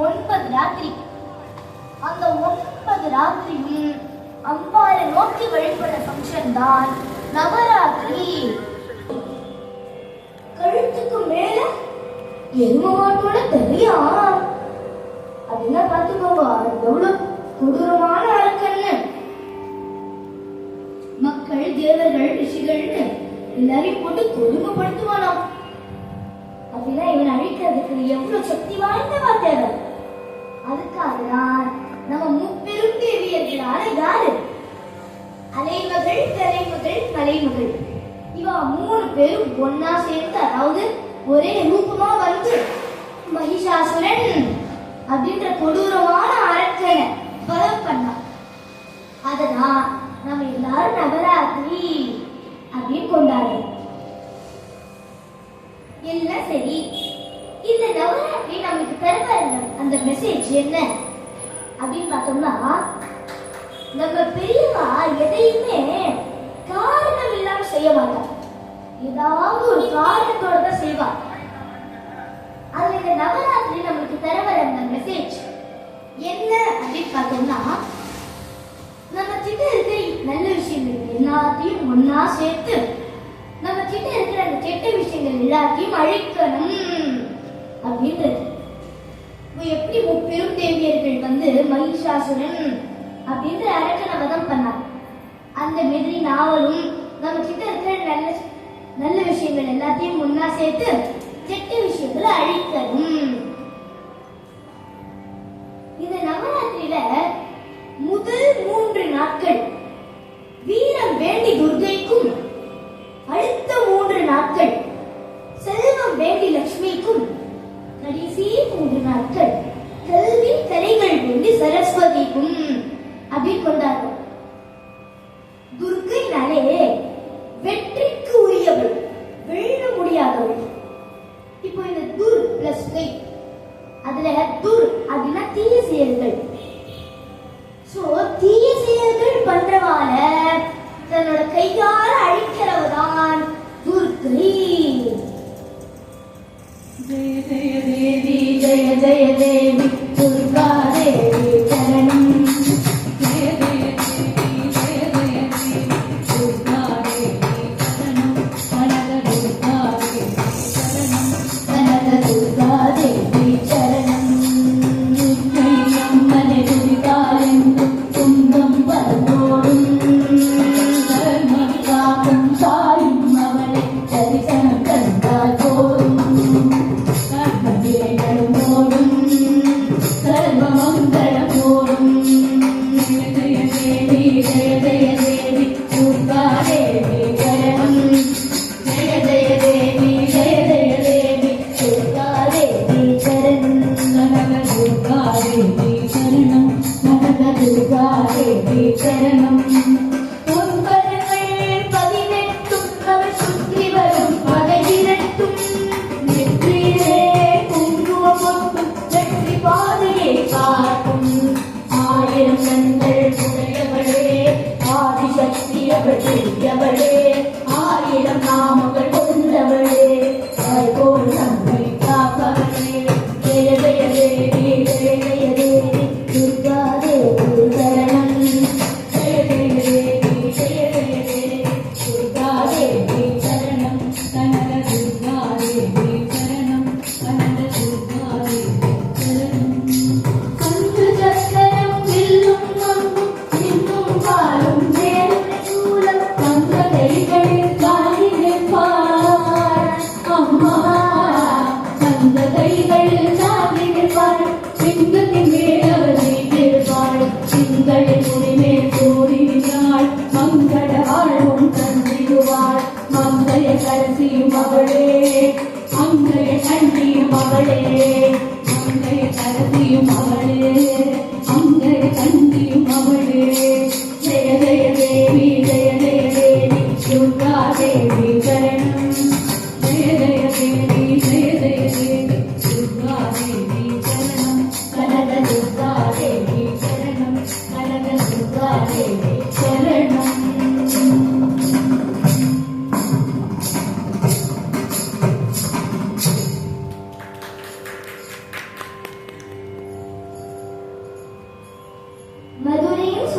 9 ராத்திரி. அந்த 9 ராத்திரியும் அம்பாரை நோக்கி வழிபடுற ஃபங்க்ஷன் தான் நவராத்திரி. கழுத்துக்கு மேல எருமமாட்டோட தெரியா அப்படின்னா பார்த்துக்கோங்க, எவ்வளவு கொடூரமான அரக்கன்னு. மக்கள், தேவர்கள், ரிஷிகள்னு எல்லாரையும் போட்டு கொடுமைப்படுத்துவானாம். அப்படின்னா இவன் அழிக்கிறதுக்கு எவ்வளவு சக்தி வாய்ந்தவா தேவை. அதுக்காகதான் நம்ம முப்பெரும் தேவியர்களான யாரு, அலைமகள், கலைமகள், கலைமகள், இவா 3 பேரும் ஒன்னா சேர்ந்து, அதாவது ஒரே ரூபமா வந்து மகிஷாசுரன் அப்படின்ற கொடூரமான அரக்கனை பலம் பண்ணான். அதனால் நம்ம எல்லாரும் நவராத்திரி அப்படின்னு கொண்டாடுறோம். எல்லாம் சரி, இந்த நவராத்திரி நமக்கு தருவ அந்த மெசேஜ் என்ன அப்படின்னு பார்த்தோம்னா, நம்ம பெரியவா எதையுமே காரணம் இல்லாம செய்ய மாட்டாங்க. ஏதாவது ஒரு காரணத்தோட தான் செய்வாங்க. அதுல இந்த நவராத்திரி நமக்கு தருவ அந்த மெசேஜ் என்ன அப்படின்னு பார்த்தோம்னா, நம்ம கிட்ட இருக்கிற நல்ல விஷயங்கள் எல்லாத்தையும் ஒன்னா சேர்த்து நம்ம கிட்ட இருக்கிற அந்த கெட்ட விஷயங்கள் எல்லாத்தையும் அழிக்கணும் அப்படின்றது. எப்படி முப்பெரும் தேவியர்கள் வந்து மகிஷாசுரன் அப்படின்ற அரக்கனை வதம் பண்ணார், அந்த மாதிரி நாவலும் நம்ம கிட்ட இருக்கிற நல்ல விஷயங்கள் எல்லாத்தையும் ஒன்னா சேர்த்து கெட்ட விஷயங்களை அழிக்கணும். இந்த நவராத்திரியில முதல் 3 நாட்கள் வீரம் வேண்டி துர்கைக்கும், அடுத்த 3 நாட்கள் செல்வம் வேண்டி லட்சுமிக்கும், கடைசி 3 நாட்கள் கல்வி கலைகள் வேண்டி சரஸ்வதிக்கும் அப்படின்னு கொண்டாடுறோம். துர்கைனாலே வெற்றிக்கு உரியவள், வெல்ல முடியாதவள். இப்போ இந்த துர் பிளஸ் கை, அதுல துர் அப்படின்னா தீய செயல்கள். சோ தீய செயல்கள் பண்றவால தன்னோட கையால அழிக்கிறவதான் துர்கை. ஜெய ஜெய தேவி, ஜெய ஜெய தேவி, துர்கா தேவி சரணம். ஜெய ஜெய தேவி, ஜெய ஜெய தேவி, துர்கா தேவி சரணம். கனக துர்கா தேவி சரணம், கனக துர்கா தேவி சரணம். அம்மனை துதித்தாலென்று துன்பம் வரதோடும், காக்கும் தாயும் அவளை தரிசனம் கண்டால் போதும், கர்மவினைகளும் ஓடும்.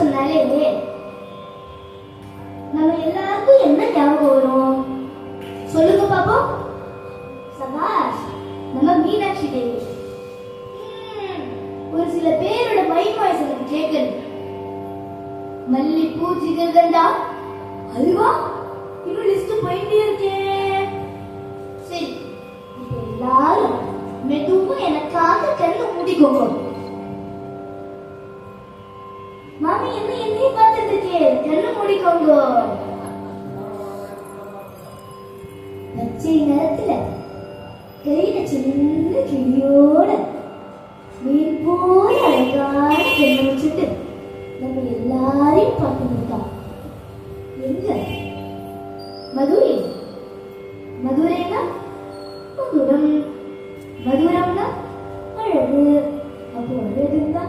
சொன்னாலே நம்ம எல்லாருக்கும் என்ன ஞாபகம் வரும்? சொல்லுங்க பாப்போம். சபாஷ், நம்ம மீனாட்சி தேவி. ஒரு சில பேரோட மைண்ட் வாய்ஸ் எனக்கு கேட்குது. மல்லிப்பூ ஜிகர்தண்டா, அதுவா? இன்னும் லிஸ்ட் போயிட்டே இருக்கே. சரி, இப்போ எல்லாரும் மெதுவா எனக்காக கண்ணு மூடிக்கோங்க. மாமி என்ன என்னையும் பார்த்துட்டு இருக்கே, கண்ணு மூடிக்கோங்க. பச்சை நேரத்துல கையில சின்ன கிளியோட மீன் போல அழகான கண்ணு வச்சுட்டு நம்ம எல்லாரையும் பார்த்துருக்கா. எங்க? மதுரை. மதுரைனா மதுரம். மதுரம்னா அழகு. அப்போ அழகுன்னா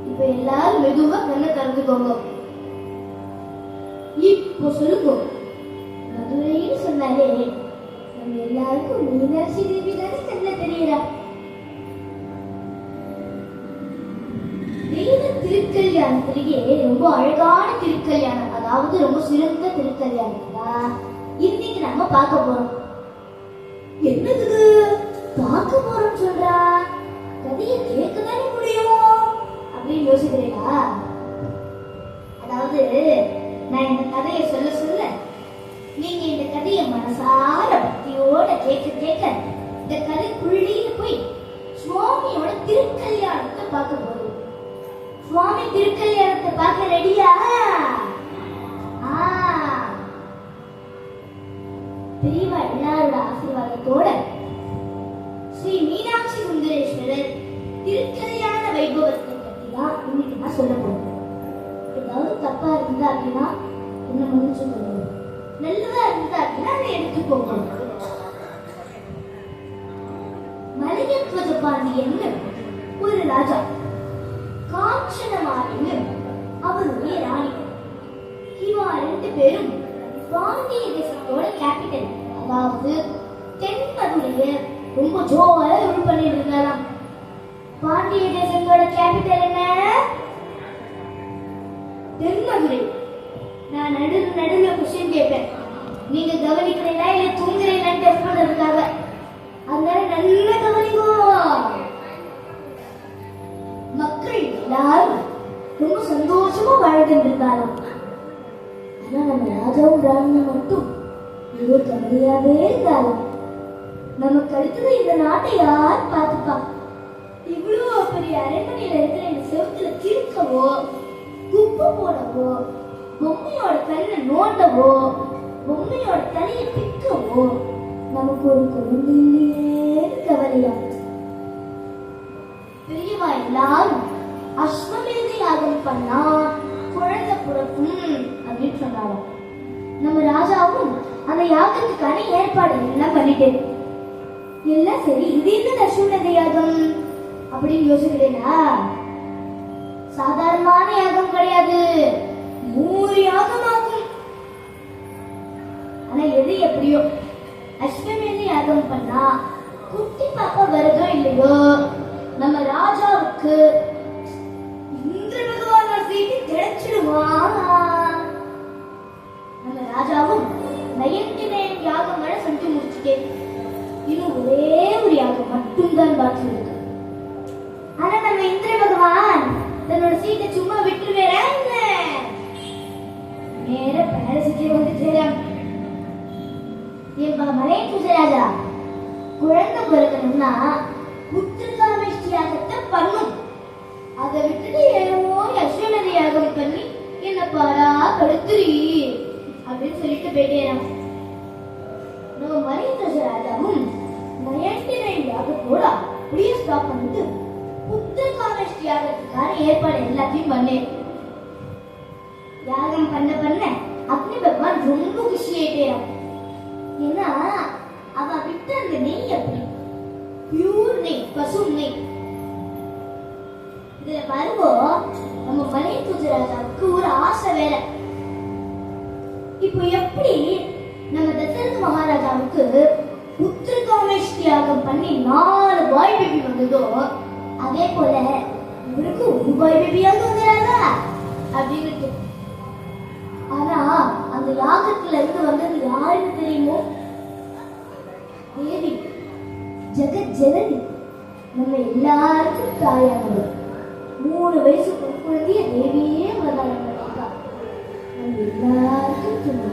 இப்ப எல்லாரும் மெதுவா கண்ணை திறந்துக்கோங்க. இப்போ சொல்லுங்க, மதுரைன்னு சொன்னாலே நம்ம எல்லாருக்கும் மீனாட்சி தேவி தானே கண்ண தெரியறா. திருக்கல்யாணத்திலேயே ரொம்ப அழகான திருக்கல்யாணம், அதாவது ரொம்ப சிறந்த திருக்கல்யாணம் இன்னைக்கு நம்ம பார்க்க போறோம். என்னது பார்க்க போறோம் சொல்றா? கதையை கேட்கதானே முடியும் அப்படின்னு யோசிக்கிறீங்களா? அதாவது நான் இந்த கதையை சொல்ல சொல்ல நீங்க இந்த கதையை மனசார பக்தியோட கேட்க கேட்க இந்த கதைக்குள்ளேயே போய் சுவாமியோட திருக்கல்யாணத்தை பார்க்க போறோம். சுவாமி திருக்கல்யாணத்தை பார்க்க ரெடியா? பெரியவா எல்லாரோட ஆசீர்வாதத்தோட ஸ்ரீ மீனாட்சி சுந்தரேஸ்வரர் திருக்கல்யாண வைபவத்தை பத்தி தான் இன்னைக்கு நான் சொல்ல போறேன். ஏதாவது தப்பா இருந்தா அப்படின்னா என்ன மன்னிச்சு சொல்லுங்க, நல்லதா இருந்தா அப்படின்னா அதை எடுத்துக்கோங்க. மலையத்வஜ பாண்டியன்னு ஒரு ராஜா, காஞ்சனமாலின்னு அவருடைய ராணி. இவா 2 பேரும் பாண்டிய தேசத்தோட கேபிட்டல், அதாவது தென்மதுரைய ரொம்ப ஜோரா ரூல் பண்ணிட்டு இருந்தாராம். பாண்டிய தேசத்தோட கேபிட்டல் என்ன? தென்மதுரை. நான் நடுவுல கொஸ்டின் கேட்பேன், நீங்க கவனிக்கிறீங்களா இல்ல தூங்குறீங்களான்னு டெஸ்ட் பண்றதுக்காக. அதனால நல்ல கவனிக்கோ. மக்கள் எல்லாரும் ரொம்ப சந்தோஷமா வாழ்ந்துட்டு இருந்தாலும், ஆனா நம்ம ராஜாவும் ராணியும் மட்டும் ஏதோ கவலையாவே இருந்தாலும், நமக்கு அடுத்தது இந்த நாட்டை யார் பார்த்துப்பா? இவ்வளவு பெரிய அரண்மனையில இருக்கிற இந்த செவத்துல கிறுக்கவோ, குப்பை போடவோ, பொம்மையோட கண்ணை நோண்டவோ, பொம்மையோட தலையை பிக்கவோ நமக்கு ஒரு குழந்தையிலே கவலையா? பெரியவா எல்லாரும் அஸ்வமேத யாகம் பண்ணா குழந்தை பிறக்கும் அப்படின்னு சொன்னாலும், நம்ம ராஜாவும் அந்த யாகத்துக்கான ஏற்பாடு எல்லாம் பண்ணிட்டேன். எல்லாம் சரி, இது என்ன அஸ்வமேத யாகம் அப்படின்னு யோசிக்கிறேனா? சாதாரணமான யாகம் கிடையாது, 100 யாகம் ஆகும். ஆனா எது எப்படியோ அஸ்வமேத யாகம் பண்ணா குட்டி பாப்பா வருதோ இல்லையோ, நம்ம ராஜாவுக்கு இந்திர பகவான சீட்டு கிடைச்சிடுவா. நம்ம ராஜாவும் 99 யாகங்களை செஞ்சு முடிச்சுட்டேன். இன்னும் ஒரே ஒரு யாகம் மட்டும்தான் பாக்கி இருக்கு. ஆனா நம்ம இந்திர பகவான் தன்னோட சீட்டை சும்மா விட்டுருவேரா என்ன? நேர பேரசிக்கே வந்து சேரம். ஏன்பா மலையன் ராஜா, குழந்தை பிறக்கணும்னா புத்திரகாமேஷ்டி யாகத்தை பண்ணும். அதை விட்டுட்டு ஏனோ அஸ்வமேத யாகம் பண்ணி என்ன பாரா படுத்துறீ அப்படின்னு சொல்லிட்டு போயிட்டேன். நம்ம மலையன் ராஜாவும் 99 யாகத்தோட அப்படியே ஸ்டாப் பண்ணிட்டு புத்திரகாமேஷ்டி யாகத்துக்கான ஏற்பாடு எல்லாத்தையும் பண்ணேன். யாகம் பண்ண பண்ண அக்னி பகவான் ரொம்ப குஷி ஆயிட்டேன். ஏன்னா அவ விட்ட அந்த நெய் அப்படி பியூர் நெய், பசு நெய். இதுல பாருங்கோ, நம்ம மலைய ராஜாவுக்கு ஒரு ஆசை வேற. இப்போ எப்படி நம்ம தசரத மகாராஜாவுக்கு உத்திரகாமேஷ் தியாகம் பண்ணி 4 பாய் பேபி வந்ததோ, அதே போல இவருக்கு ஒரு பாய் பேபியாவது வந்துடாதா அப்படின்னு. ஆனா அந்த யாகத்துல இருந்து வந்தது யாருக்கு தெரியுமோ? தேவி, ஜெகத் ஜனனி, நம்ம எல்லாருக்கும் தாயானவர். 3 வயசு குழந்தைய தேவியே அவதாரம் பண்ணிருக்கா. நம்ம எல்லாருக்கும் துணை.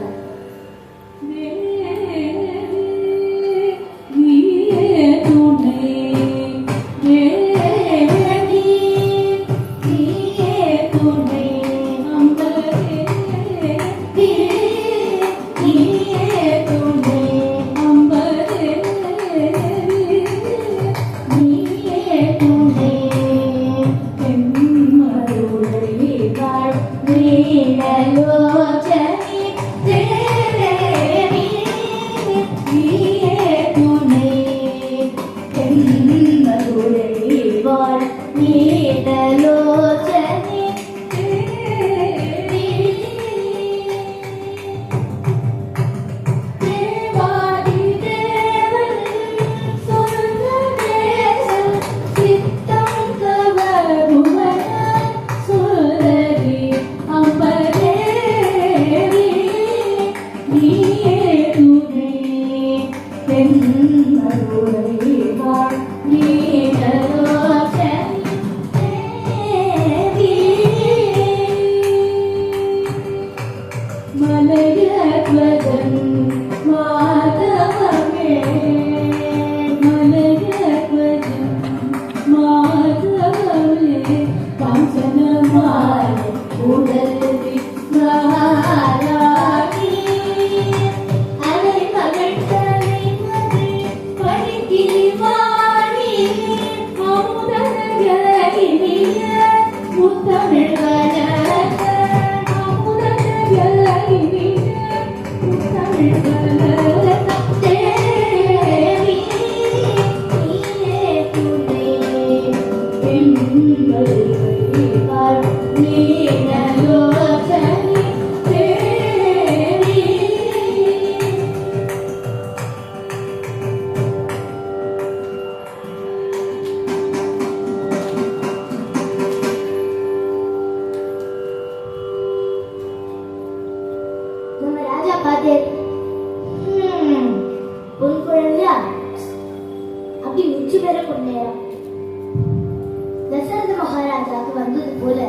தசரத மகாராஜாவுக்கு வந்தது போல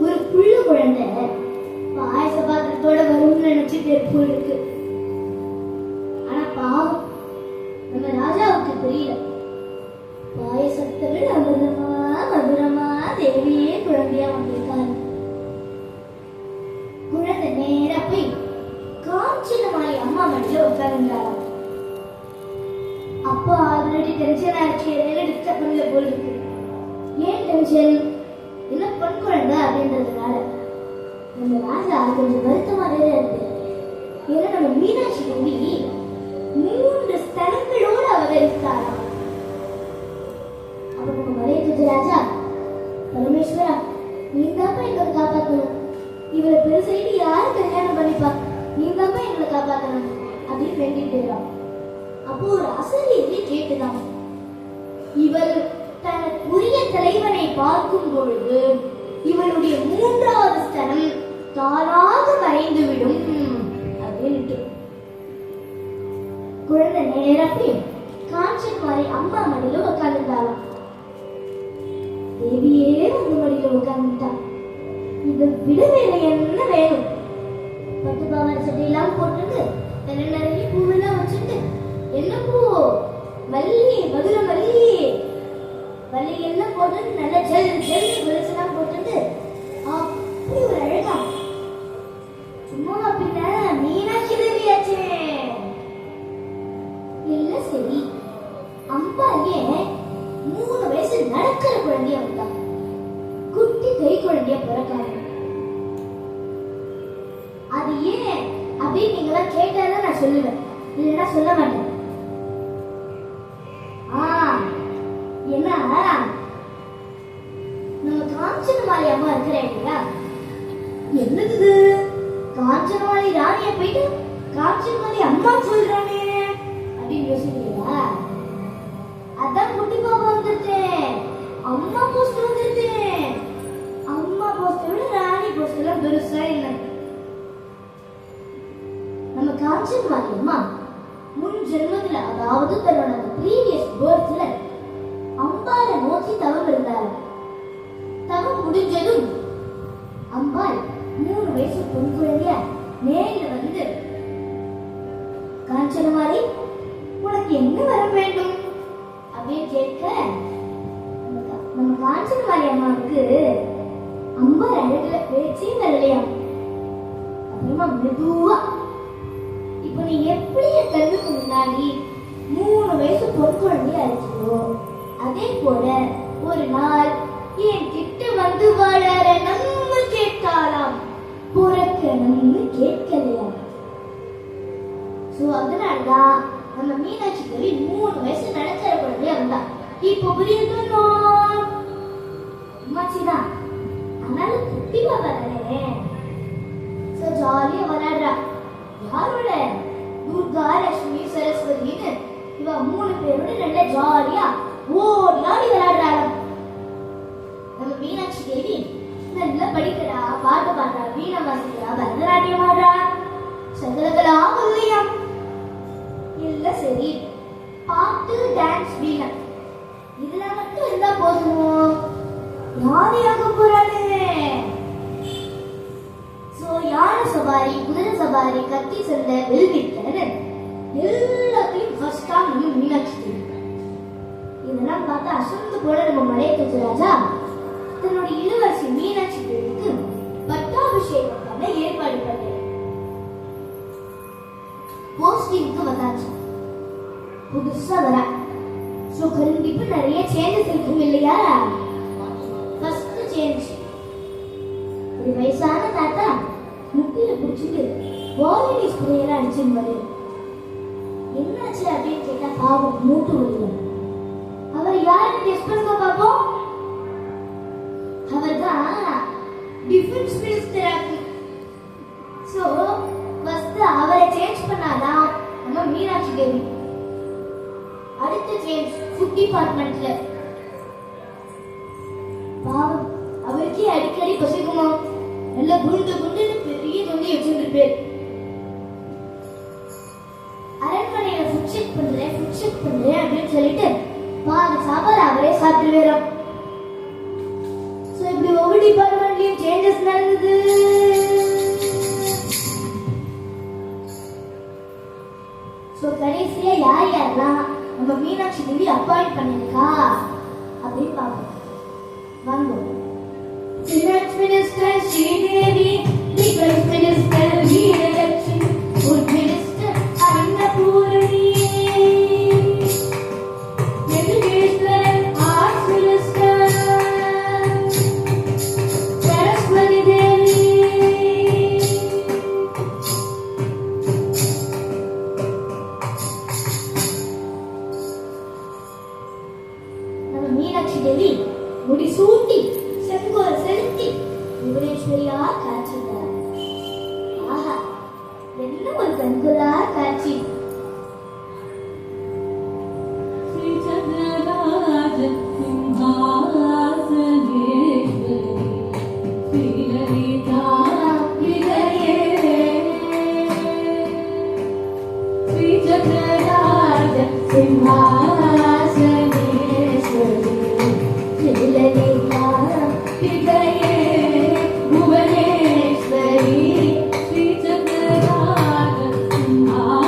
ஒரு புள்ள குழந்தை பாயச பாத்திரத்தோட வரும்னு நினைச்சிட்டு போல் இருக்கு. ஆனா பாவம், நம்ம ராஜாவுக்கு தெரியல. பாயசத்தை விட அமிர்தமா மதுரமா தேவியே குழந்தையா வந்திருக்காரு. குழந்தை நேரா போய் காஞ்சினமாய் அம்மா மடியில உட்கார்ந்தாராம். அப்பா ஆல்ரெடி டென்ஷன் ஆச்சு, டிஸ்டர்ப் பண்ணல போல் இருக்கு. ஏன் டென்ஷன்? என்ன பெண் குழந்தை அப்படின்றதுனால நம்ம ராஜா கொஞ்சம் வருத்தமா வேற இருக்கு. ஏன்னா நம்ம மீனாட்சி தேவி 3 ஸ்தலங்களோடு அவதரித்தாராம். அப்ப நம்ம மலைய ராஜா, பரமேஸ்வரா நீதாப்பா எங்களை காப்பாற்றணும், இவரை பெருசைடு யாரு கல்யாணம் பண்ணிப்பா, நீதாப்பா எங்களை காப்பாற்றணும் அப்படின்னு வேண்டிட்டு. அப்போ ஒரு அசரீரி கேட்டுதான், இவள் தனக்குரிய தலைவனை பார்க்கும் பொழுது இவளுடைய 3வது ஸ்தலம் தானாக மறைந்துவிடும் அப்படின்ட்டு. குழந்தை நேரப்பே காஞ்சன்மாரி அம்மா மடியில உட்கார்ந்துட்டாளாம். தேவியே வந்து மடியில உட்கார்ந்துட்டா. இதை விட வேற என்ன வேணும்? பட்டு பாவாடை சட்டையெல்லாம் போட்டுட்டு நிறைய பூவெல்லாம் வச்சுட்டு, என்ன பூ? மல்லி, மதுரை மல்லி, மல்லி எல்லாம் போட்டுட்டு நல்ல ஜெல் ஜெல் கொலுசெல்லாம் போட்டுட்டு அப்படி ஒரு அழகா. சும்மா பின்ன மீனாட்சி தேவியாச்சே. இல்ல சரி, அம்பாயே 3 வயசு நடக்கிற குழந்தைய வந்தா, குட்டி கை குழந்தைய பிறக்காது. அது ஏன் அப்படின்னு நீங்களா கேட்டாதான் நான் சொல்லுவேன், இல்லைன்னா சொல்ல மாட்டேன். என்ன நம்ம காஞ்சனமாலி அம்மா இருக்கிற இல்லையா? என்னது காஞ்சனமாலி ராணிய போயிட்டு காஞ்சனமாலி அம்மா சொல்றானே அப்படின்னு யோசிக்கிறீங்களா? அதான் குட்டி பாப்பா வந்துட்டேன், அம்மா போஸ்ட் வந்துட்டேன். அம்மா போஸ்ட் விட ராணி போஸ்ட் எல்லாம் பெருசா இல்லை. நம்ம காஞ்சனமாலி அம்மா முன் ஜென்மத்துல, அதாவது தன்னோட ப்ரீவியஸ் பர்த்ல அம்பாளை நோக்கி தவம் இருந்தார். தவம் முடிஞ்சதும் அம்பாள் 3 வயசு பொன் குழந்தைய நேரில் வந்து, காஞ்சனமாலி உனக்கு என்ன வர வேண்டும் அப்படின்னு கேட்க, நம்ம காஞ்சனமாலி அம்மாவுக்கு அம்பாள் அழகுல பேச்சே வரலையா. அப்புறமா மெதுவா, இப்ப நீ எப்படி என் கண்ணுக்கு முன்னாடி 3 வயசு பொன் குழந்தைய அழைச்சியோ, அதே போல ஒரு நாள் என் கிட்ட வந்து வளரணும்னு கேட்டாலாம், பிறக்கணும்னு கேட்கலையா. சோ அதனாலதான் நம்ம மீனாட்சி தேவி 3 வயசு நினைச்ச குழந்தையா வந்தா. இப்போ புரியுதுன்னா அம்மாச்சிதான், அதனால குட்டி பாப்பா தானே. சோ ஜாலியா விளையாடுறா. யாரோட? துர்கா, லட்சுமி, சரஸ்வதினு இவ 3 பேரோட நல்ல ஜாலியா ஓடி ஆடி விளையாடுறாங்க. நம்ம மீனாட்சி தேவி நல்லா படிக்கிறா, பாட்டு பாடுறா, வீணை வாசிக்கிறா, பரதநாட்டியம் ஆடுறா, சகலகலா இல்லையாம். இல்ல சரி, பாட்டு, டான்ஸ், வீணை இதுல மட்டும் இருந்தா போதும், யாரையாக போறானே. சோ யானை சவாரி, குதிரை சவாரி, கத்தி சண்டை, வெல்வித்தன்னு எல்லாத்தையும் ஃபர்ஸ்டா நம்ம மீனாட்சி தேவி. இதெல்லாம் பார்த்து அசந்து போல நம்ம மலையத்து ராஜா தன்னுடைய இளவரசி மீனாட்சி தேவிக்கு பட்டாபிஷேகம் பண்ண ஏற்பாடு பண்ணார். போஸ்டிங்க்கு வந்தாச்சு, புதுசா வர. சோ கண்டிப்பா நிறைய சேஞ்சஸ் இருக்கும் இல்லையா? ஃபர்ஸ்ட் சேஞ்ச், ஒரு வயசான தாத்தா முட்டில பிடிச்சிட்டு வாலினி ஸ்ப்ரேயர் அடிச்சிருந்தாரு. என்னாச்சு அப்படின்னு கேட்டா, பாவம் மூட்டு வலியில. அவர் யாருன்னு கெஸ் பண்ணுங்க பாப்போம். அவர்தான் டிஃபென்ஸ் மினிஸ்டர். சோ ஃபர்ஸ்ட் அவரை சேஞ்ச் பண்ணாதான் நம்ம மீனாட்சி தேவி. அடுத்த சேஞ்ச் ஃபுட் டிபார்ட்மெண்ட்ல. பாவம் அவருக்கே அடிக்கடி பசிக்குமா, நல்ல குண்டு குண்டுன்னு பெரிய தொண்டி வச்சிருந்திருப்பாரு. அரண்மனையில ஃபுட் செக் பண்றேன் அப்படின்னு சொல்லிட்டு பாதி சாப்பாடு அவரே சாப்பிட்டு வரோம். சோ இப்படி ஒவ்வொரு டிபார்ட்மெண்ட்லயும் சேஞ்சஸ் நடந்தது. சோ கடைசியா யார் யாரெல்லாம் நம்ம மீனாட்சி தேவி அப்பாயிண்ட் பண்ணிருக்கா அப்படின்னு பாப்போம். வாங்க. Finance minister Sridevi, defence minister Veeralakshmi, food minister Annapoorani, Meenakshi Devi முடிசூட்டி செங்கோல செலுத்தி புவனேஸ்வரியா காட்சித்தார். ஆஹா, என்ன ஒரு கண்கொள்ளா காட்சி! भुवनेश्वरी श्री चक्रराज सिंहा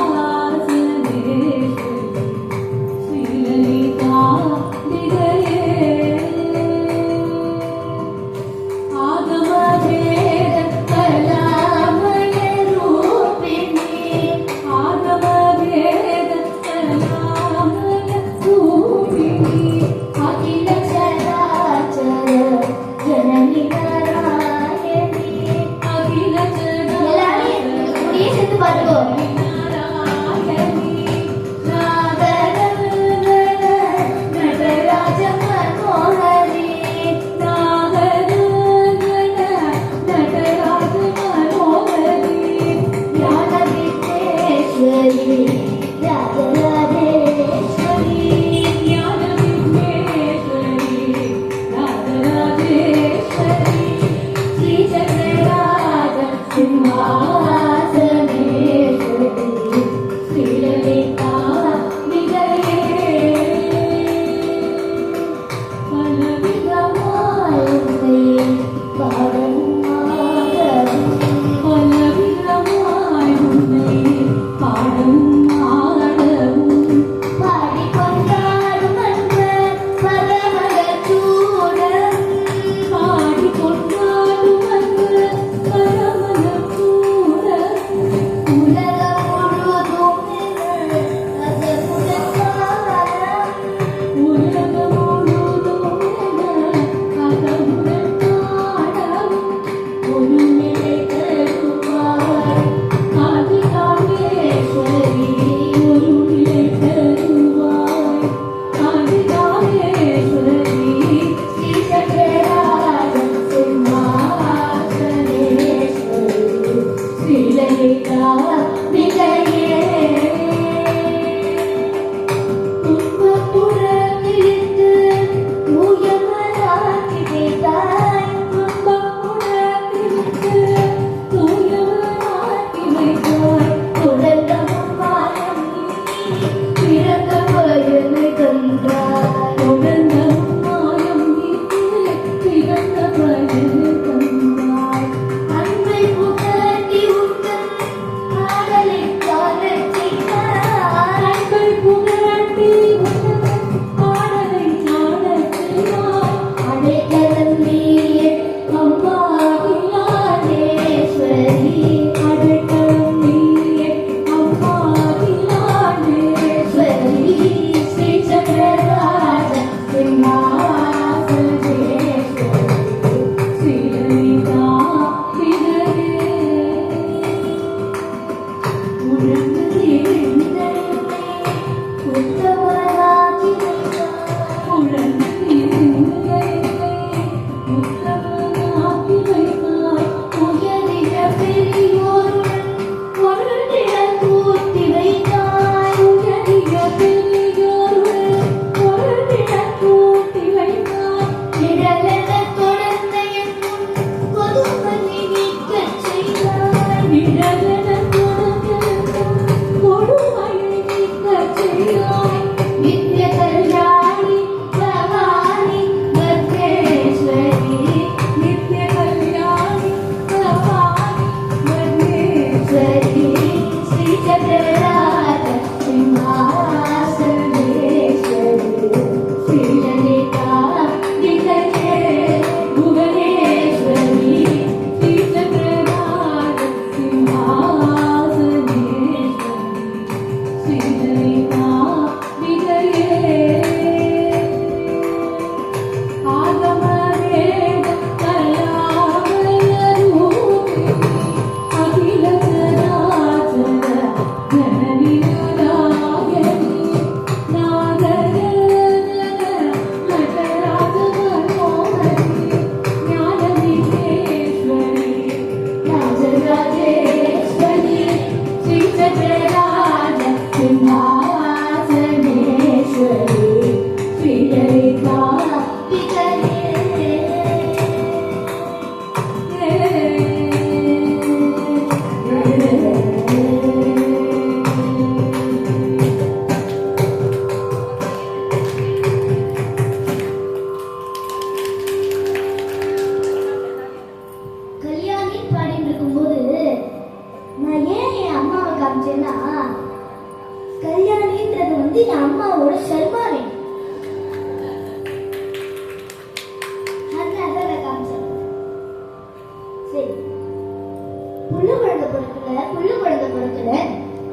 பிறக்கல, புள்ள குழந்தை பிறக்கல,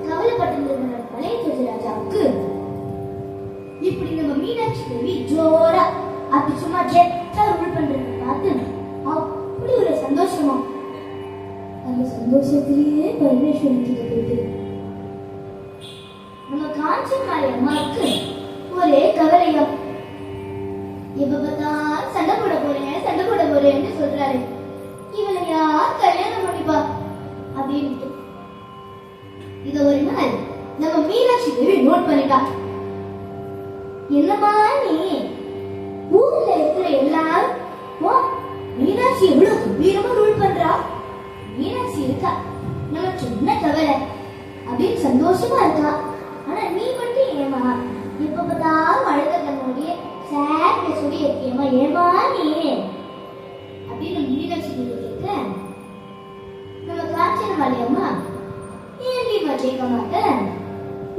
கவலைப்பட்டு இருந்த பழைய ராஜாவுக்கு இப்படி நம்ம மீனாட்சி தேவி ஜோரா அப்படி சும்மா ஜெட்டா ரூல் பண்றத பார்த்து அப்படி ஒரு சந்தோஷமா, அந்த சந்தோஷத்திலேயே பரமேஸ்வரன் கிட்ட போயிட்டு நம்ம காஞ்சமாரி அம்மாவுக்கு ஒரே கவலையா, எப்ப பார்த்தா சண்டை போட போறேன்னு சொல்றாரு, இவளை யார் கல்யாணம் பண்ணிப்பா அப்படின்ட்டு. இத ஒரு நாள் நம்ம மீனாட்சி தேவி நோட் பண்ணிட்டா. என்னமா நீ ஊர்ல இருக்கிற எல்லாரும் மீனாட்சி எவ்வளவு கம்பீரமா ரூல் பண்றா, மீனாட்சி இருக்கா, நம்ம சின்ன கவலை அப்படின்னு சந்தோஷமா இருக்கா. ஆனா நீ மட்டும் ஏமா எப்ப பார்த்தாலும் அழுத கண்ணோடைய சேட்டை சொல்லி இருக்கேமா, ஏமா நீ அப்படின்னு மீனாட்சி கேட்க, நம்ம காஞ்சனமாரி அம்மா ஏன் நீ கேட்க மாட்டேன்,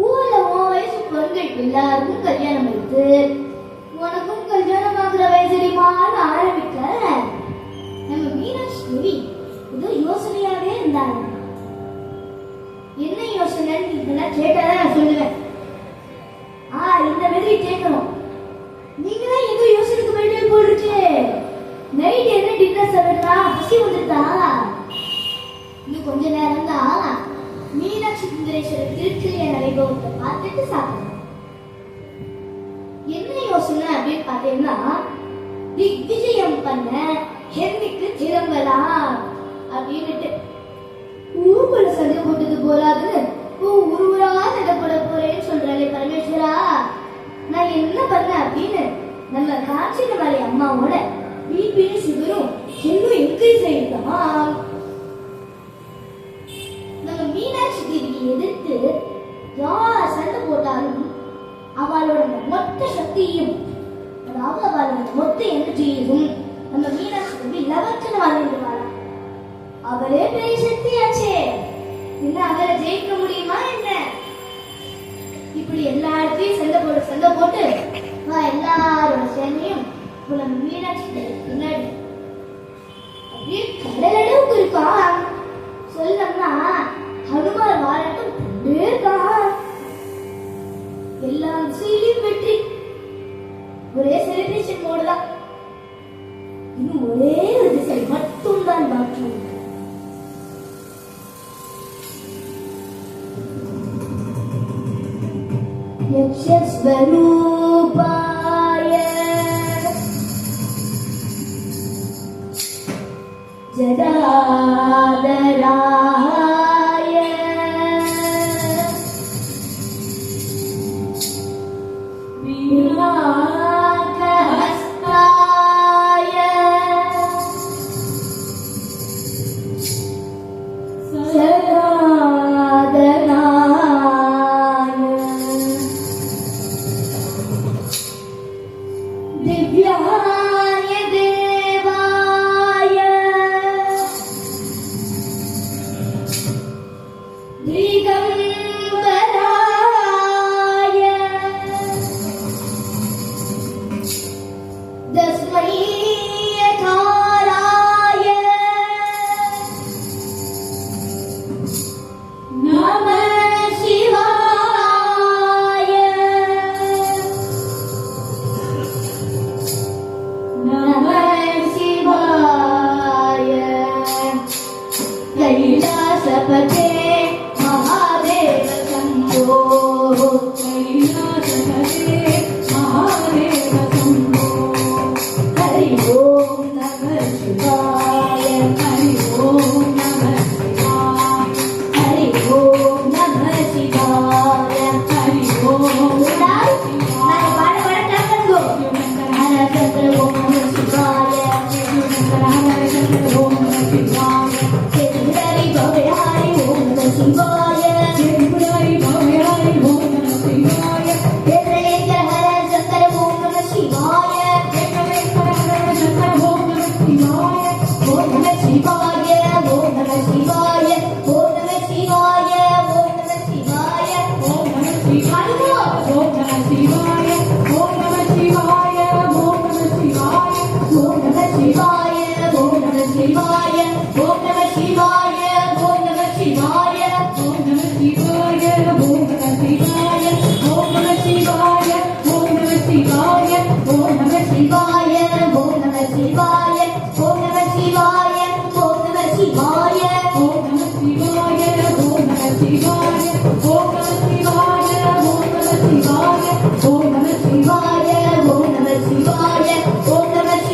ஊர்ல உன் வயசு பொண்கள் எல்லாருக்கும் கல்யாணம் ஆயிடுது, உனக்கும் கல்யாணம் ஆகுற வயசுமான்னு ஆரம்பிக்க நம்ம மீனாட்சி தேவி ஏதோ யோசனையாவே இருந்தாங்க. என்ன யோசனைன்னு இதெல்லாம் கேட்டாதான் நான் சொல்லுவேன். இந்த மாதிரி கேட்கணும். நீங்க தான் ஏதோ யோசனைக்கு போயிட்டே போயிடுச்சு. நைட் என்ன டின்னர் சாப்பிட்டா பசி வந்துட்டா, இன்னும் கொஞ்ச நேரம் தான் மீனாட்சி சுந்தரேஸ்வரர் திருச்சிலிய நடைபெறத்தை பார்த்துட்டு சாப்பிடணும். என்ன யோசனை அப்படின்னு பார்த்தீங்கன்னா, திக்விஜயம் பண்ண ஹெர்மிக்கு கிளம்பலாம் அப்படின்னுட்டு. ஊருக்குள்ள சண்டை போட்டது போறாதுன்னு ஊரா சண்டை போட போறேன்னு சொல்றாளே பரமேஸ்வரா, நான் என்ன பண்ண அப்படின்னு நம்ம காஞ்சனமாரி அம்மாவோட பிபி சுகரும் இன்னும் இன்க்ரீஸ் ஆயிட்டான். நம்ம மீனாட்சி தேவியை எதிர்த்து யார் சண்டை போட்டாலும் அவளோட மொத்த சக்தியும், அதாவது அவளோட மொத்த எனர்ஜியும் நம்ம மீனாட்சி தேவி லவக்கன்னு வாழ்ந்துருவாள். அவளே பெரிய சக்தியாச்சே, என்ன அவரை ஜெயிக்க முடியுமா என்ன? இப்படி எல்லா இடத்தையும் சண்டை போட்டு எல்லாரோட சேனையும் நம்ம மீனாட்சி தேவி பின்னாடி அப்படியே கடல் அளவுக்கு இருக்கா. சொல்லணும்னா ஹனுமார் வாழட்டும் இருக்கா, எல்லா விஷயிலும் வெற்றி, ஒரே செலிப்ரேஷன் மோடுதான். இன்னும் ஒரே ஒரு திசை மட்டும் தான் பாக்கி. யக்ஷஸ்வரூபாய ஜடாதராய விநாயகஹஸ்தாய சனாதனாய திவ்யாய தேவாய திகம்பராய தஸ்மை யகாராய நம சிவாய நம சிவாய. கைலாசபதே மகாதேவ சம்போ, கைலாசபதே மகாதேவ சம்போ. ஹரி ஓம் நம சிவாய, ஹரி ஓம் நம சிவாய, ஹரி ஓம் நம சிவாய, ஹரி ஓம் நம சிவாய. ஓம் நம சிவாய ஓம் நம சிவாய ஓம் நம சிவாய ஓம் நம சிவாய ஓம் நம சிவாய ஓம் நம சிவாய ஓம் நம சிவாய ஓம் நம சிவாய ஓம் நம சிவாய ஓம் நம சிவாய ஓம் நம சிவாய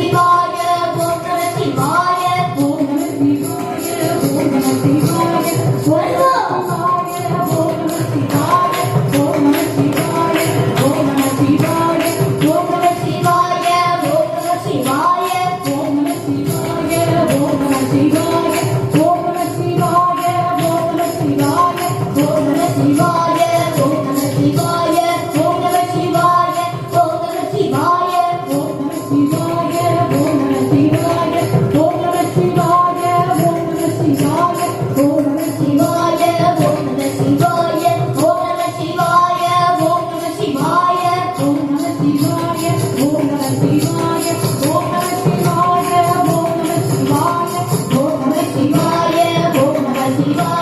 ஓம் நம சிவாய ஓம் நம சிவாய ஓம்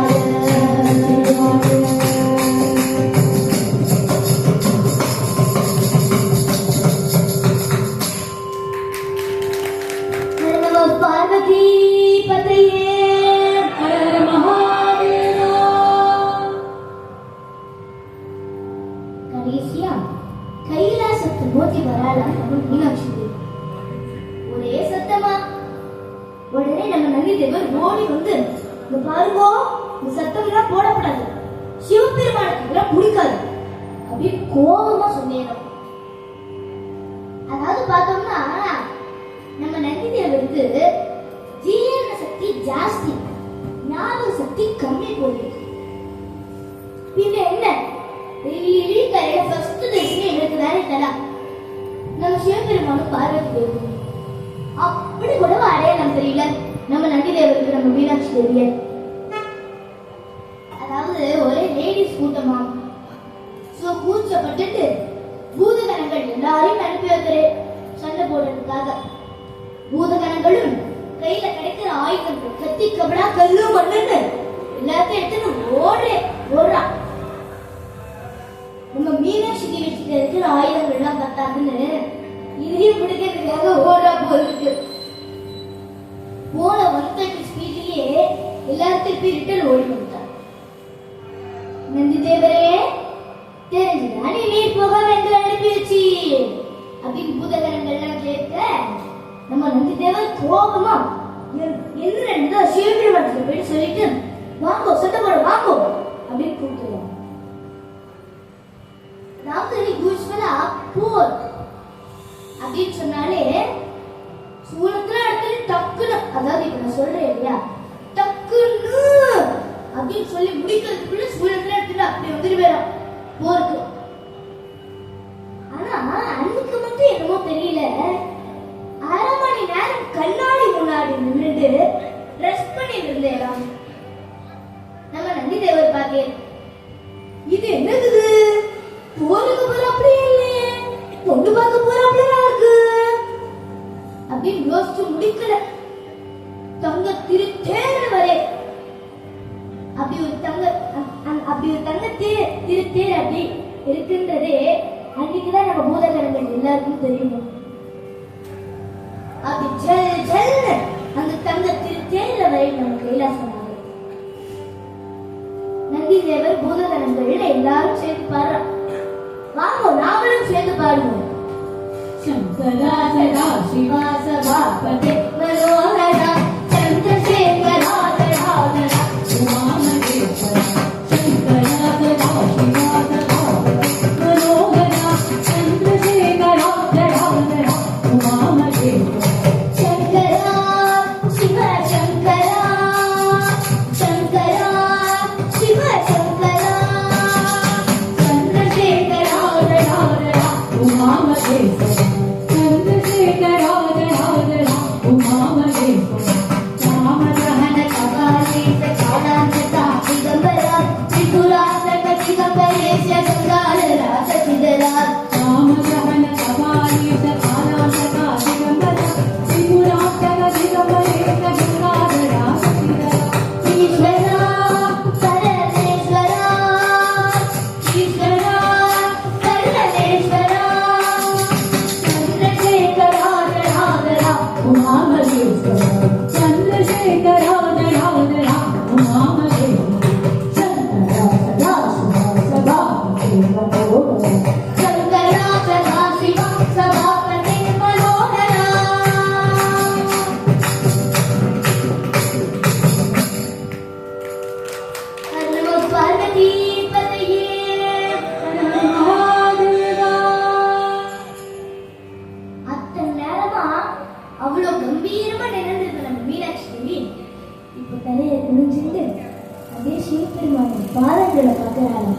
நம சிவாய கைலாசத்தை நோக்கி வராளாம் மீனாட்சி தேவி. ஒரே சத்தமா உடனே நம்ம நந்தி தேவர் ஓடி வந்து இந்த பாருங்கோ இந்த சத்தம் எல்லாம் போடப்படாது, சிவபெருமானுக்கு இதெல்லாம் பிடிக்காது அப்படின்னு கோபமா சொன்னேன். அதாவது பார்த்தோம்னா நம்ம நந்தி தேவருக்கு ஜீரண சக்தி ஜாஸ்தி, ஞாபக சக்தி கம்மி போயிருக்கு. பின்ன என்ன டெய்லி கரையில ஃபர்ஸ்ட் டேஸ்ல எனக்கு வேலை தரா நம்ம சிவபெருமானும் பார்வதி தேவி அப்படி கூட அடையாளம் தெரியல நம்ம நந்தி தேவருக்கு நம்ம மீனாட்சி தேவிய. அதாவது ஒரே லேடிஸ் கூட்டமா கூச்சப்பட்டு பூதகணங்கள் எல்லாரையும் அனுப்பி வைக்கிறேன் சண்டை போடுறதுக்காக. பூதகணங்களும் கையில கிடைக்கிற ஆயுதங்கள் கத்தி கபடா கல்லு மண்ணுன்னு எல்லாத்தையும் எடுத்து ஓடுறா. நம்ம மீனாட்சி தேவிக்கு இருக்கிற ஆயுதங்கள் எல்லாம் பத்தாதுன்னு இதையும் பிடிக்கிறதுக்காக ஓடுறா போயிருக்கு. போன 130 ஸ்பீட்லயே எல்லாத்தையும் ரிட்டர்ன் ஓடி வந்துட்டார். நந்தி தேவரே தெரிஞ்சுதான் நீர் போக என்று அனுப்பி வச்சு அப்படின்னு பூதகணங்கள்லாம் கேட்க நம்ம நந்தி தேவர் கோபமா என்ன சிவபெருமானத்துல போய் சொல்லிட்டு வாங்கோ சட்டப்பட வாங்கோ அப்படின்னு கூப்பிட்டுருவாங்க. அதாவது யூஸ்வலா போர் அப்படின்னு சொன்னாலே சூழத்துல இடத்துல டக்குன்னு, அதாவது இப்ப நான் சொல்றேன் இல்லையா டக்குன்னு அப்படின்னு சொல்லி முடிக்கிறதுக்குள்ள சூழத்துல இடத்துல அப்படி வந்துட்டு வேறாம் போருக்கு. ஆனா அன்னைக்கு மட்டும் என்னமோ தெரியல, 1/2 மணி நேரம் கண்ணாடி முன்னாடி நின்றுட்டு ரெஸ்ட் பண்ணிட்டு இருந்தேன். நம்ம நந்தி தேவர் பாக்கே இது என்னது, போருக்கு போற அப்படியே இல்லையே, பொண்ணு பார்க்க போற அப்படியே இருக்கு அப்படின்னு யோசிச்சு முடிக்கல. தங்க திருத்தேர் வரே அப்படி ஒரு தங்க திருத்தேர் அப்படி இருக்குன்றதே அன்னைக்குதான் நம்ம பூதகணங்கள் எல்லாருக்கும் தெரியும். அப்படி ஜல் ஜல் அந்த தங்க திருத்தேர்ல வரை நம்ம கைலாசம் ஆகும். நந்தி தேவர் பூதகணங்கள் எல்லாரும் சேர்ந்து பாடுறோம். வாங்க நாமளும் சேர்ந்து பாடுவோம். சங்கரா சதா சிவா சபாபதே மனோஹரா சந்திரசேகரா தடாதரா உமாமகேஸ்வரா சங்கரா சதா சிவா சபாபதே மனோஹரா சந்திரசேகரா தடாதரா உமாமகேஸ்வரா சங்கரா சிவ சங்கரா சங்கரா சிவ சங்கரா சந்திரசேகரா தடாதரா உமாமகேஸ்வரா சந்திரசேகரா தடாதரா உமாமகேஸ்வரா அவ்வளவு கம்பீரமா நினைந்திருந்த நம்ம மீனாட்சி தேவி இப்ப தலையை குனிஞ்சுட்டு அதே சிவபெருமான பாதங்களை பார்க்கிறாங்க.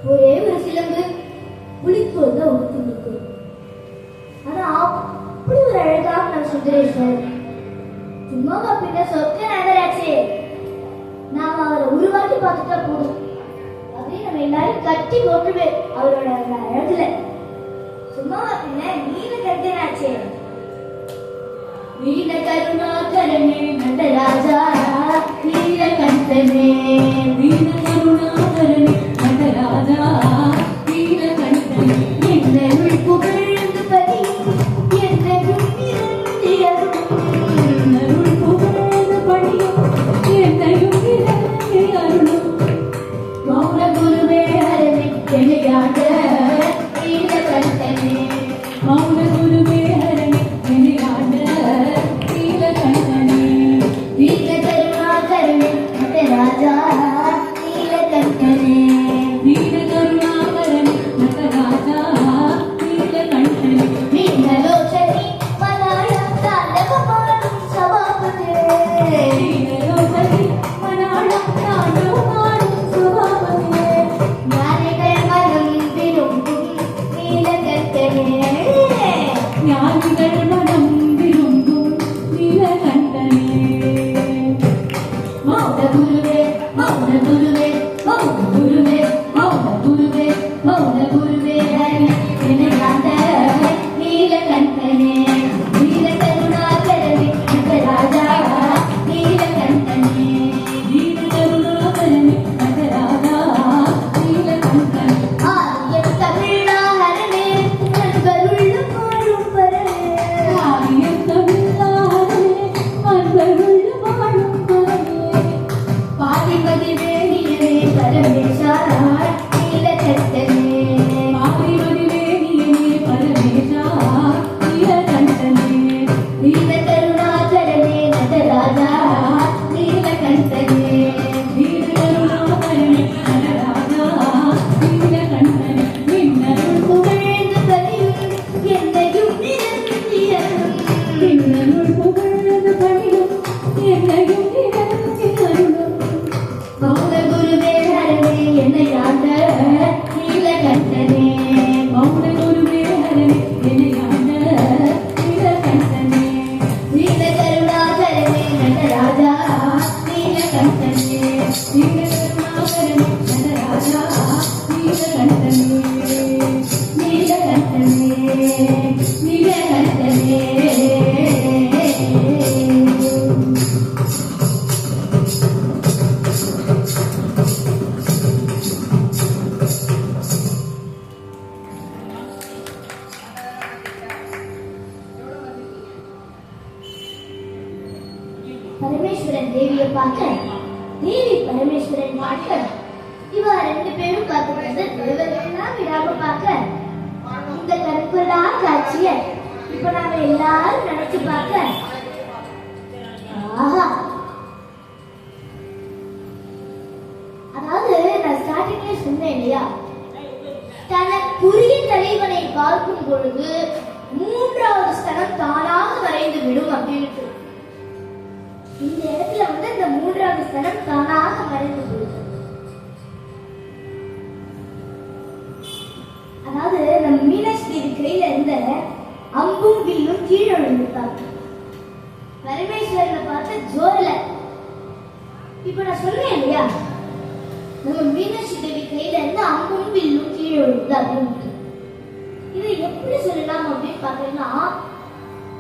ஒரே ஒரு சிலம்பு புளித்தோல் தான் உடுத்திருக்கு. ஆனா அப்படி ஒரு அழகாக நான் சுந்தரேஸ்வர் சும்மாவா பின்ன சொக்க நகராச்சே, நாம அவரை உருவாக்கி பார்த்துட்டா போதும் அப்படியே நம்ம எல்லாரும் கட்டி போட்டுவேன் அவரோட அந்த அழகுல. சும்மாவா பின்ன நீல கட்டனாச்சே. நீல கருணாகரனே நடராஜா நீல கண்டனே, நீல கருணாகரனே நடராஜா நீல கண்டனே, என்னுள் புகழ்ந்து பதி என்னுள் என்னுள் புகழ்ந்து படியும் என்னையும் இறங்கி அருளும் மௌன குருவே ஹரணி எளியாட நீல கண்டனே, மௌன குருவே ஹரணி எளியாட நீல கண்டனே, நீல கருணாகரனே நடராஜா நீல கண்டனே, நீல கருணாகரனே நடராஜா நீல கண்டனே, நீலலோச்சனி மலாளம் தாண்டவமாடும் சபாபதே, நீலலோச்சனி மலாளம் தாண்டவமாடும் சபாபதே, ஞானிகள் மனம் விரும்பும் நீலகண்டனே, ஞானிகள் மனம் விரும்பும் நீலகண்டனே, மௌன குருவே மௌன குருவே மௌன குருவே மௌன குருவே மௌன குருவே ஹரி எனையாண்ட நீலகண்டனே, நீல கருணாகரனே நடராஜா நீலகண்டனே, நீல கருணாகரனே நடராஜா நீலகண்டனே, ஆரிய தமிழாகரனே அன்பருள்ள வாழும் பரமே, ஆரிய தமிழாகரனே அன்பருள்ள வாழும் பரமே, பாதிபதி வேணியனே பரமேசா நீலகண்டனே, பாதிபதி வேணியனே பரமேசா நீலகண்டனே, நீல கருணாகரனே நடராஜா நீலகண்டனே, நீல கருணாகரனே நடராஜா நீலகண்டனே, நின்னருள் புகழ்ந்து பணியும் என்னையும் நிரந்தியருளும், நின்னருள் புகழ்ந்து பணியும் என்னையும் நிரந்தி அருளும், மௌன குருவே ஹரணே என்னையாண்ட நீலகண்டனே, மௌன குருவே ஹரணே என்னையாண்ட நீலகண்டனே, நீல கருணாகரனே நடராஜா நீலகண்டனே, நீல கருணாகரனே நடராஜா நீலகண்டனே, நீலகண்டனே நீலகண்டனே. பரமேஸ்வரன் தேவியை பார்க்க தேவி பரமேஸ்வரன் பார்க்க இவ ரெண்டு பேரும் பார்த்துக்கிறது தேவர்களெல்லாம் விடாம பார்க்க இந்த கருப்புலா காட்சிய இப்ப நாம எல்லாரும் நினைச்சு பார்க்க ஆஹா. அதாவது நான் ஸ்டார்டிங்ல சொன்னேன் இல்லையா, தனக்குரிய தலைவனை பார்க்கும் பொழுது மூன்றாவது ஸ்தலம் தானாக மறைந்து விடும் அப்படின்னு. இந்த இடத்துல வந்து இந்த மூன்றாவது ஸ்தலம் தானாக மறைந்து விடும். அதாவது நம்ம மீனாட்சி தேவி கையில இருந்த அம்பும் வில்லும் கீழே விழுந்துட்டாங்க. பரமேஸ்வரனை பார்த்து ஜோர்ல இப்ப நான் சொன்னேன் இல்லையா, நம்ம மீனாட்சி தேவி கையில இருந்து அம்பும் வில்லும் கீழே விழுந்து அப்படின்னு. இத இது எப்படி சொல்லலாம் அப்படின்னு பார்த்தீங்கன்னா,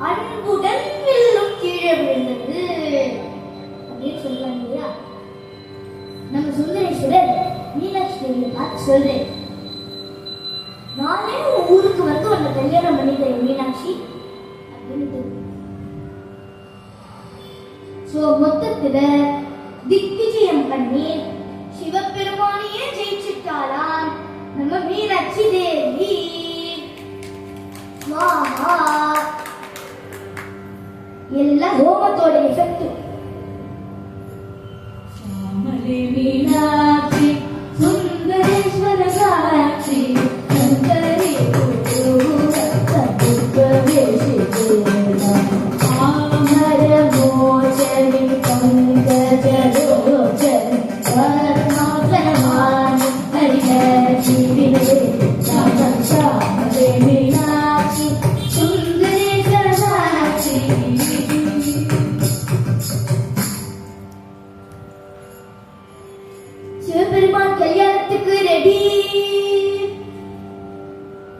அன்புடன் வில்லும் கீழே விழுந்தது அப்படின்னு சொல்றாங்க இல்லையா. நம்ம சுந்தரேஸ்வரர் மீனாட்சி தேவியை பார்த்து சொல்றேன், நானே உன் ஊருக்கு வந்து உன்னை கல்யாணம் பண்ணிக்கிறேன் மீனாட்சி அப்படின்னு. சோ மொத்தத்துல திக்விஜயம் பண்ணி சிவபெருமானையே ஜெயிச்சிட்டாளாம் நம்ம மீனாட்சி தேவி. எல்லாம் ஹோமத்தோட எஃபெக்ட். மீனாட்சி சுந்தரேஸ்வர சாட்சி சந்தரே சிவபெருமான் கல்யாணத்துக்கு ரெடி.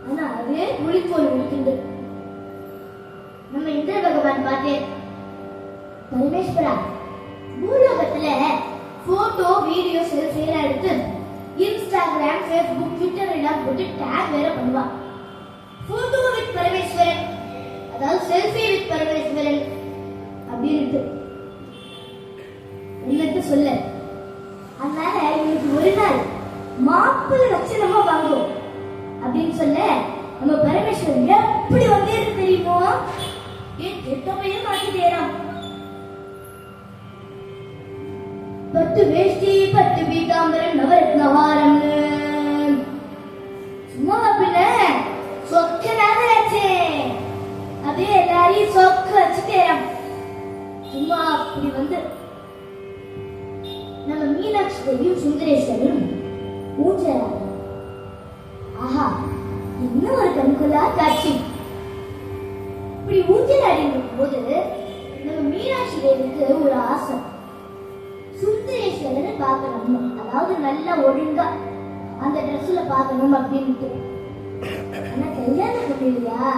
ஆனா அது மொழிப்போல் இருக்கின்றது. நம்ம இந்திர பகவான் பார்த்தேன், பரமேஸ்வரா பூலோகத்துல போட்டோ வீடியோ செல்ஃபி எல்லாம் எடுத்து இன்ஸ்டாகிராம் ஃபேஸ்புக் ட்விட்டர் எல்லாம் போட்டு டேக் வேற பண்ணுவா. போட்டோ வித் பரமேஸ்வரன், அதாவது செல்ஃபி வித் பரமேஸ்வரன் அப்படின்னு என்னட்டு சொல்ல. அதனால இன்னைக்கு ஒரு நாள் மாப்பிள்ளை லட்சணமா வாங்குவோம் அப்படின்னு சொல்ல நம்ம பரமேஸ்வரன் எப்படி வந்தேன்னு தெரியுமோ, என் கெட்டப்பையும் மாட்டி தேராம். பட்டு வேஷ்டி பட்டு பீதாம்பரம் நவரத்னவாரம் சும்மா பின்ன சொக்க நாகராச்சே அதே எல்லாரையும் சொக்க வச்சுட்டேராம். சும்மா அப்படி வந்து நம்ம மீனாட்சி தேவியும் சுந்தரேஸ்வரரும் ஊஞ்சலாட. ஆஹா, என்ன ஒரு கண்கொள்ளா காட்சி. இப்படி ஊஞ்சலாடி இருக்கும் போது நம்ம மீனாட்சி தேவிக்கு ஒரு ஆசை, சுந்தரேஸ்வரரை பார்க்கணும், அதாவது நல்லா ஒழுங்கா அந்த ட்ரெஸ்ல பார்க்கணும் அப்படின்ட்டு. ஆனா கல்யாணம் இல்லையா,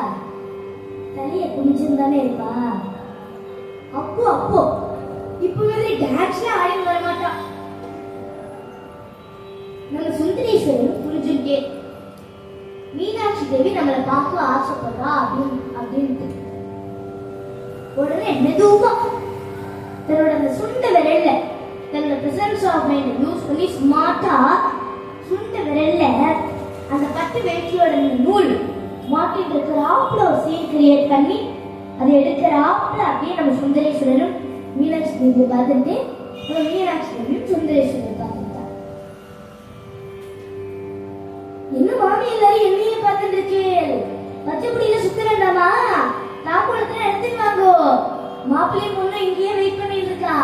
தலைய குனிச்சிருந்தானே இருப்பா. அப்போ இப்ப மாதிரி டான்ஸ்ல ஆடி வர மாட்டா. நம்ம சுந்தரேஸ்வரர் புரிஞ்சுட்டே மீனாட்சி தேவி நம்மளை பார்க்க ஆசைப்படுறா அப்படின்ட்டு உடனே மெதுவா தன்னோட அந்த சுண்ட விரல்ல தன்னோட பிரசன்ஸ் ஆஃப் மைண்ட் யூஸ் பண்ணி ஸ்மார்ட்டா சுண்ட விரல்ல அந்த பட்டு வேட்டியோட நூல் மாட்டிட்டு இருக்கிறாப்புல ஒரு சீன் கிரியேட் பண்ணி அதை எடுக்கிறாப்புல அப்படியே நம்ம சுந்தரேஸ்வரரும் மீனாட்சி தேவியை பார்த்துட்டு மீனாட்சி தேவியும் சுந்தரேஸ்வரரை பார்த்துட்டா. என்ன மாமி எல்லாரும் என்னையே பார்த்துட்டு இருக்கேன், பச்சைப்படியில சுத்த வேண்டாமா, தாக்குளத்துல எடுத்துட்டு வாங்கோ, மாப்பிள்ளையும் பொண்ணு இங்கேயே வெயிட் பண்ணிட்டு இருக்கா,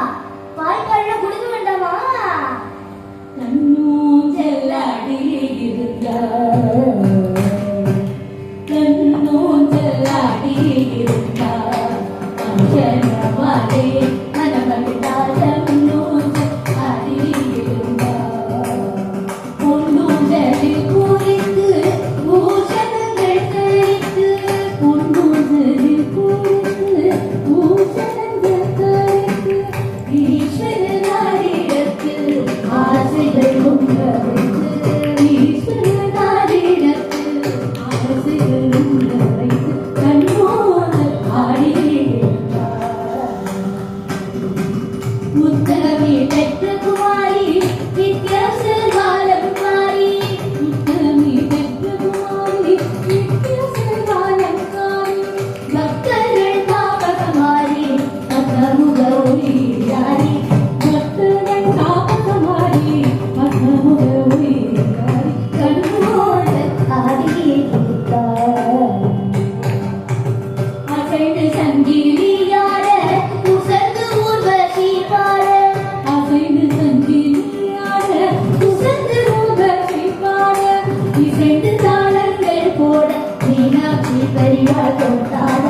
பாய்ப்பாடுலாம் கொடுக்க வேண்டாமா. கண்ணூஞ்சலாடி இருந்தா கண்ணூஞ்சலாடி இருந்தா அஞ்சனமாலே மனமகிழ்ந்தா கண்ணூஞ்சலாடி இருந்தா பொன்னூஞ்சலில் குறித்து பூஷணங்கள் கழித்து பொன்னூஞ்சலில் குறித்து பூஷணங்கள் கழித்து ஈஸ்வரனாரிடத்தில் ஆசைகள் உங்க வைத்து ஈஸ்வரனாரிடத்தில் ஆசைகள் உங்க வைத்து கண்ணோதல் ஆடியிருந்தார். உத்தரவி பெற்ற குமாரி நித்யசர்வால குமாரி உத்தரவி பெற்ற குமாரி நித்யசர்வால குமாரி பக்தர்கள் தாபகமாரி பக்தமுக ஒளியாரி பக்தர்கள் தாபகமாரி பக்தமுக ஒளியாரி கண்ணோதல் ஆடியிருந்தார். அசைந்து சங்கிலியார உசந்து ஊர்வசி பாட அசைந்து சங்கிலியார உசந்து ஊர்வசி பாட இசைந்து தாளங்கள் போட மீனாட்சி பரியாள் கொண்டாட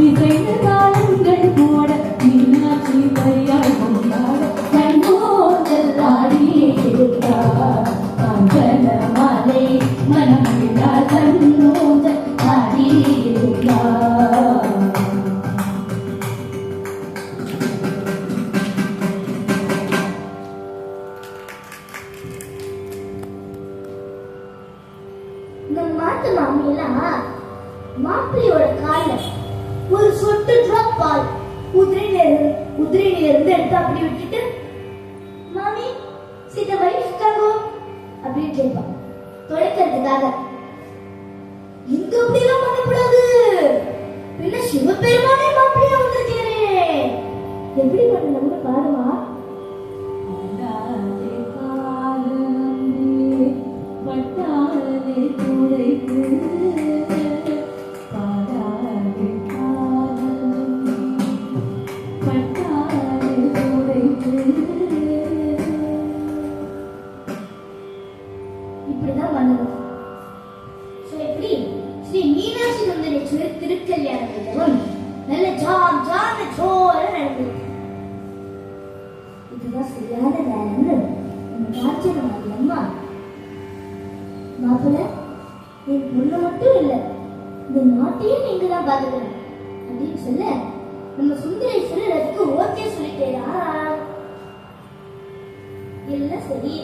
இசைந்து தாளங்கள் போட மீனாட்சி பரியாள் கொண்டாட கண்ணோதல் ஆடியிருந்தார். காஞ்சன மாலை மனமகிழ்ந்தார் கண்ணோதல் மாப்பிள்ளையோட கால்ல ஒரு சொட்டு டிராப் பால் உதிரையில இருந்து எடுத்து அப்படி விட்டுட்டு, மாமி சீத வயிற்றுக்காகோ அப்படின்னு கேட்பான் தொலைக்கிறதுக்காக. இங்க அப்படிலாம் பண்ணக்கூடாது, பின்ன சிவபெருமானே மாப்பிள்ளையா வந்திருக்கேனே, எப்படி பண்ணணும்னு பாருமா. இப்படிதான் பண்ணணும். எப்படி ஸ்ரீ மீனாட்சி சுந்தரேஸ்வரர் திருக்கல்யாண வைபவம் நல்ல ஜாம் ஜாம் ஜோர நடந்தது. இதுதான் சரியான வேலைன்னு ராஜ்யம் அம்மா, மாப்பிள்ள என் பொண்ணு மட்டும் இல்ல, இந்த நாட்டையும் நீங்க தான் பாத்துக்கணும் அப்படின்னு சொல்ல நம்ம சுந்தரேஸ்வரர் அதுக்கு ஓகே சொல்லிட்டேரா. எல்லாம் சரி,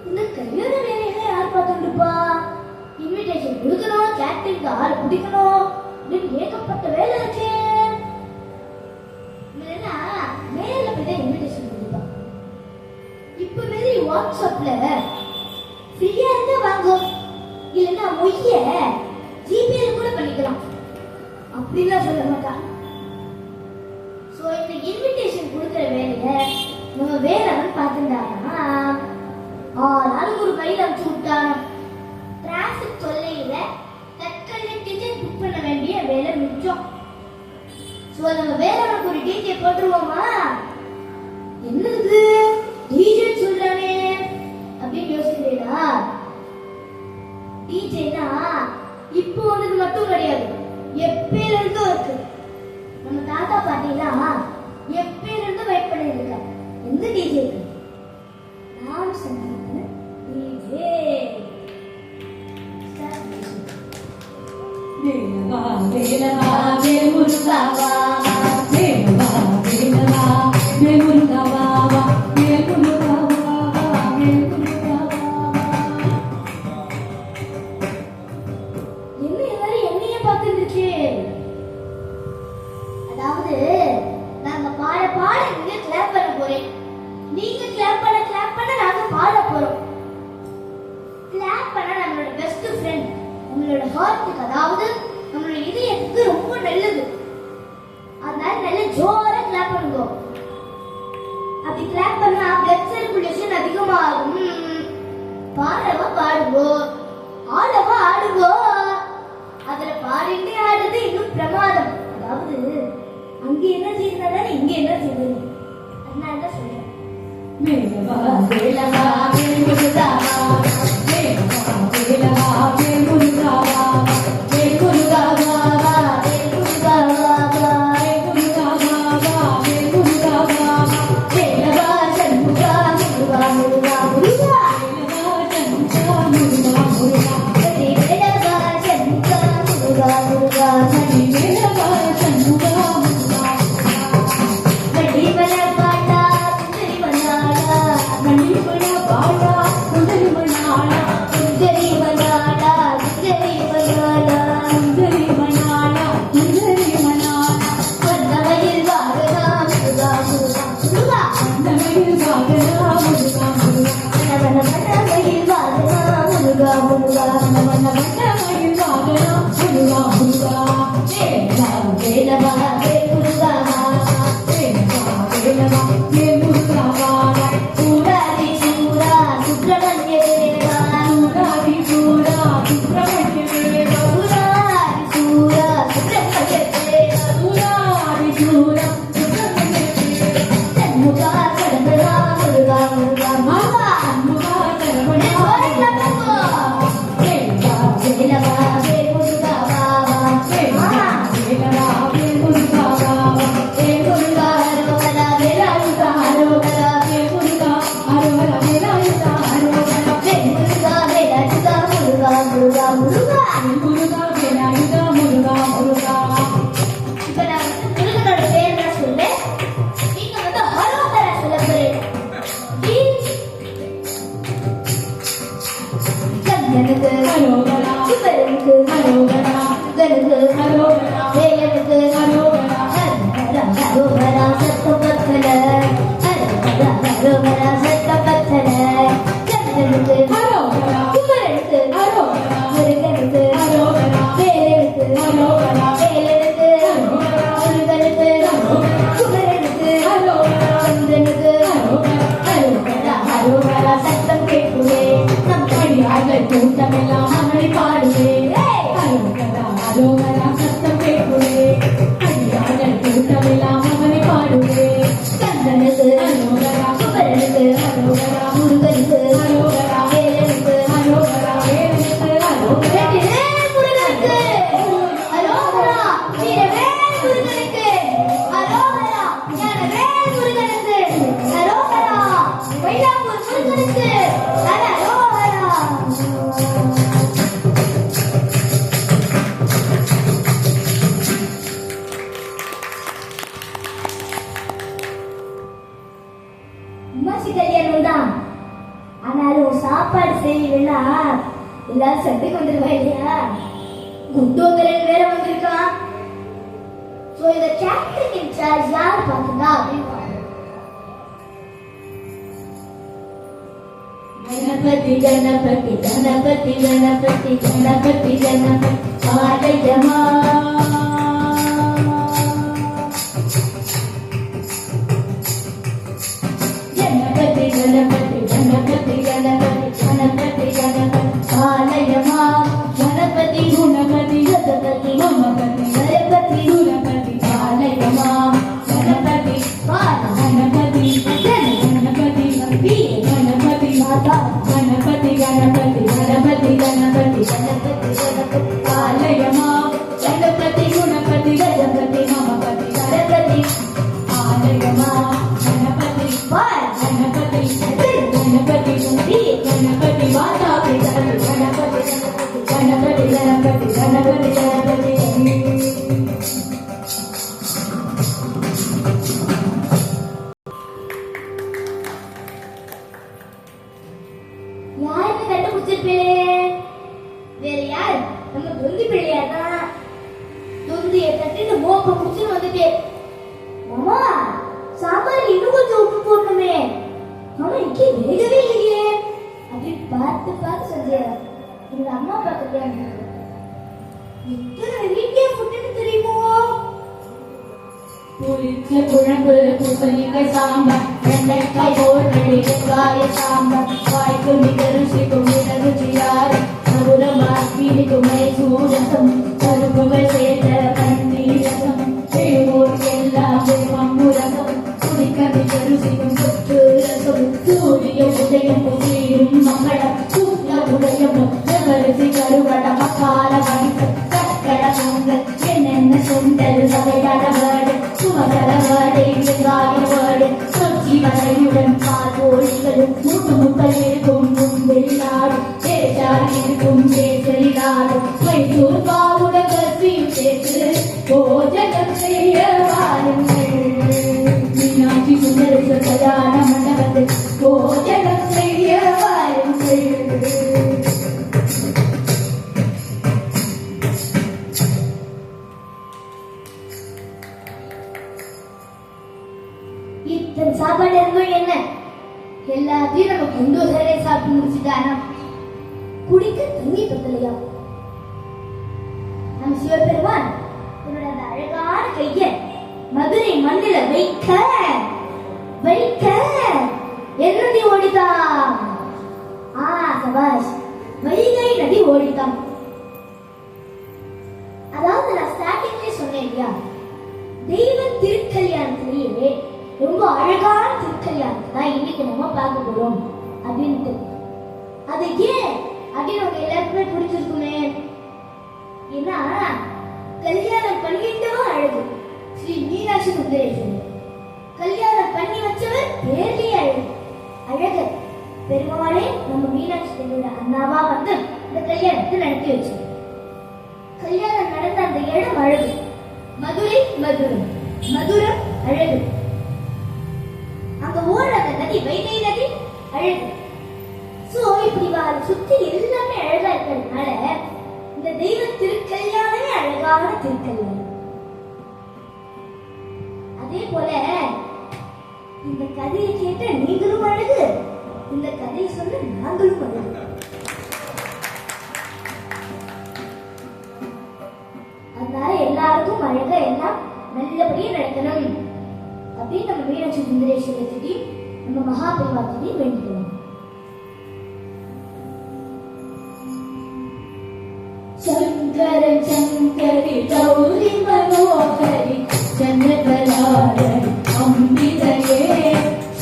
இந்த கல்யாண வேலையில யார் பார்த்துருப்பா, இன்விடேஷன் கொடுக்கணும், கேட்டரிங் ஆள் பிடிக்கணும், ஏகப்பட்ட வேலை இருக்கே. நேர்ல போய் தான் இன்விடேஷன் கொடுப்பா. இப்ப மாரி வாட்ஸ்அப்ல ஃப்ரீயா இருந்தா வாங்கும், இல்லைன்னா மொய்ய ஜிபேல கூட பண்ணிக்கலாம் அப்படிலாம் சொல்ல மாட்டா. சோ இந்த இன்விடேஷன் கொடுக்கிற வேலையை நம்ம வேறவன் பார்த்துட்டாங்கன்னா 6 நாளுக்கு ஒரு கையில் அனுப்பிச்சு விட்டாங்க. டிராஃபிக் தொல்லையில தற்கொலை டிக்கெட் புக் பண்ண வேண்டிய வேலை மிச்சம். சோ நம்ம வேறவனுக்கு ஒரு டிக்கெட் போட்டுருவோமா, என்னது டிஜே சொல்றானே அப்படின்னு யோசிக்கிறீங்களா. டிஜேனா இப்போ வந்தது மட்டும் கிடையாது, எப்பயில இருந்தும் இருக்கு. நம்ம தாத்தா பாட்டிலாம் எப்பயில இருந்து வெயிட் பண்ணிட்டு இருக்காங்க. எந்த டிஜே? நான் சொன்னேன் டிஜே. வேலவா வேலவா வேல்முருகாவா, வேலவா வேலவா வேல்முருகாவா, வேல்முருகாவா வேல்முருகாவா. என்ன எல்லாரும் என்னையே பார்த்துட்டு இருக்கே. அதாவது நாங்க பாட பாட நீங்க கிளாப் பண்ண போறேன், நீங்க கிளாப் பண்ண நாங்க பாட போறோம். கிளாப் பண்ண நம்மளோட பெஸ்ட் ஃப்ரெண்ட், நம்மளோட ஹார்ட்டுக்கு, அதாவது நம்மளோட இதயத்துக்கு ரொம்ப நல்லது. அதனால நல்ல ஜோரா கிளாப் பண்ணுங்க. அப்படி கிளாப் பண்ணா பிளட் சர்க்குலேஷன் அதிகமாகும். பாடவா பாடுங்கோ, ஆடவா ஆடுங்கோ. அதுல பாடிட்டே ஆடுறது இன்னும் பிரமாதம். அதாவது அங்க என்ன செய்யறதால இங்க என்ன செய்யறது, அதனாலதான் சொல்றேன். வேலவா வேலவா வேல்முருகாவா, வேலவா வேலவா வேல்முருகாவா, வேல்முருகாவா வேல்முருகாவா வேல்முருகாவா வேல்முருகாவா. வேலவா சண்முகா முருகா முருகா முருகா, வேலவா சண்முகா முருகா முருகா, வேலவா சண்முகா முருகா முருகா, வேலவா சண்முகா முருகா முருகா. மணிமண பாடா சுந்தரி மணாளா, சுந்தரி மணாளா சுந்தரி மணாளா, சுந்தரி மணாளா சுந்தரி மணாளா. வந்தமையில் வாகனா முருகா முருகா முருகா, வந்தமையில் வாகனா முருகா முருகா, வந்தமையில் வாகனா முருகா முருகா, வந்தமையில் வாகனா முருகா முருகா. வேலவா வேலவா வேல்முருகாவா, வேலவா வேலவா வேல்முருகாவா. சூடாதி சூடா சுப்பிரமணிய தேவா, சூடாதி சூடா சுப்பிரமணிய தேவா, சூடாதி சூடா சுப்பிரமணிய தேவா, சூடாதி சூடா சுப்பிரமணிய தேவா. சண்முகா சரவணா முருகா முருகா முருகா, சண்முகா சரவணா முருகா முருகா. வேலவா வேலவா வேல்முருகாவா, வேலவா வேலவா வேல்முருகாவா, வேல்முருகா அரோகரா வேலாயுதா அரோகரா, வேல்முருகா அரோகரா வேலாயுதா அரோகரா, வேல்முருகா வேலாயுதா முருகா முருகா முருகா, வேல்முருகா வேலாயுதா முருகா முருகா. இப்ப நான் முருகனோட பேர் தான் சொல்றேன், நீங்க அரோகரா சொல்ல போறீங்க. கண்ணனுக்கு அரோகரா சிவனுக்கு அரோகரா முருகனுக்கு வீரவேல் முருகனுக்கு அரோகரா. ஞானவேல் முருகனுக்கு அரோகரா. மயிலாப்பூர் முருகனுக்கு அரோகரா. உமாசி கல்யாணம் தான். ஆனாலும் சாப்பாடு செய்யலன்னா எல்லாரும் சண்டைக்கு வந்துருவா இல்லையா? குண்டோதரன் வேற வந்திருக்கான். சோ இந்த கேட்டரிங் இன்சார்ஜ் யார் பாக்குதா அப்படின்னு गणपति गणपति गणपति गणपति गणपति गणपति आलयमा गणपति गणपति गणपति गणपति गणपति गणपति आलयमा गणपति गुणपति गणपति ममपति गणपति गुणपति आलयमा गणपति गणपति गणपति गणपति माता गणपति गणपति गणपति गणपति गणपति गणपति आलयमा गणपति गुणपति गणपति ममपति गणपति आलयमा गणपति गणपति गणपति गणपति माता गणपति गणपति गणपति गणपति गणपति गणपति யாருக்கு கண்டுபிடிச்சிருப்பேன்? வேற யார்? நம்ம தொந்தி பிள்ளையார் தான். தொந்தியை தட்டிட்டு மோப்ப முடிச்சுன்னு வந்துட்டேன். மாமா சாம்பார் இன்னும் கொஞ்சம் உப்பு போடணுமே. மாமா இங்கே வேகவே இல்லையே அப்படின்னு பார்த்து பார்த்து செஞ்சேன். எங்க அம்மா பார்த்துட்டேன். எத்தனை வீட்டே ஃபுட்டுன்னு தெரியுமோ? புளிச்ச குழம்பு பூசணிக்காய் சாம்பார் வெண்டைக்காய் போட்டடி வெங்காய சாம்பார் வாய்க்கு மிக ருசிக்கும் ருச்சியார் மதுரமாக்கினிக்கும் மைசூரசம் பருப்புகள் சேர்த்த பன்னீர் ரசம் எழுவோர் எல்லாம் மம்முரசம் குடிக்க மிக ருசிக்கும் சொத்து ரசம் சூரிய உதயம் புதிரும் மங்களம் சூரிய உதயம் நகரிசி கருவட மக்கால வணிகம் கற்கட பொங்கல் என்னென்ன சுண்டல் சதையட வேடு சுமகர வேடை வெங்காய வேடு சொச்சி வரையுடன் பால் கோழிகளும் முட்டு முட்டல் இருக்கும் வெள்ளாடு தேசால் இருக்கும் தேசலிலாடு மைசூர் பாவுட கல்வியும் சேர்த்து போஜனம் செய்ய வாருங்கள் மீனாட்சி சுந்தர கல்யாண மண்டபத்தில் போஜனம் செய்ய வாருங்கள் இத்தனை சாப்பாடு இருந்தோம் என்ன? எல்லாத்தையும் நம்ம குண்டோதரே சாப்பிட்டு முடிச்சுட்டானா? குடிக்க தண்ணி பத்தலையா? நம் சிவபெருமான் உன்னோட அந்த அழகான கைய மதுரை மண்ணில வைக்க வைக்க என்ன நதி ஓடித்தான்? சபாஷ், வைகை நதி ஓடித்தான். அதாவது நான் ஸ்டார்டிங்லேயே சொன்னேன் இல்லையா, தெய்வ திருக்கல்யாணத்திலேயே ரொம்ப அழகான திருக்கல்யாணத்தை தான் இன்னைக்கு நம்ம பார்க்க போறோம் அப்படின்ட்டு. அது ஏன் அப்படின்னு உங்க எல்லாருக்குமே பிடிச்சிருக்குமே. ஏன்னா கல்யாணம் பண்ணிட்டவன் அழகு ஸ்ரீ மீனாட்சி சுந்தரேஸ்வரர், கல்யாணம் பண்ணி வச்சவர் பேர்லயே அழகு அழகர் பெருமாளே நம்ம மீனாட்சி தேவியோட அண்ணாவா வந்து இந்த கல்யாணத்தை நடத்தி வச்சு. கல்யாணம் நடந்த அந்த இடம் அழகு. மதுரை மதுரம், மதுரம் அழகு. அங்க ஓடுற அந்த நதி வைகை நதி அழகு. சோ இப்படி சுத்தி எல்லாமே அழகா இருக்கிறதுனால இந்த தெய்வ திருக்கல்யாணமே அழகான திருக்கல்யாணம். அதே போல இந்த கதையை கேட்ட நீங்களும் அழகு, இந்த கதையை சொன்ன நாங்களும் அழகு. அதனால எல்லாருக்கும் அழகா எல்லாம் நல்லபடியா நடக்கணும் அப்படின்னு நம்ம மீனாட்சி சுந்தரேஸ்வரர் நம்ம மகாபெரிவாத்தியை வேண்டிக்கிறோம். சங்கரன் சங்கரி கௌரி மனோகரி சந்திரகலாடரி அம்பிகையே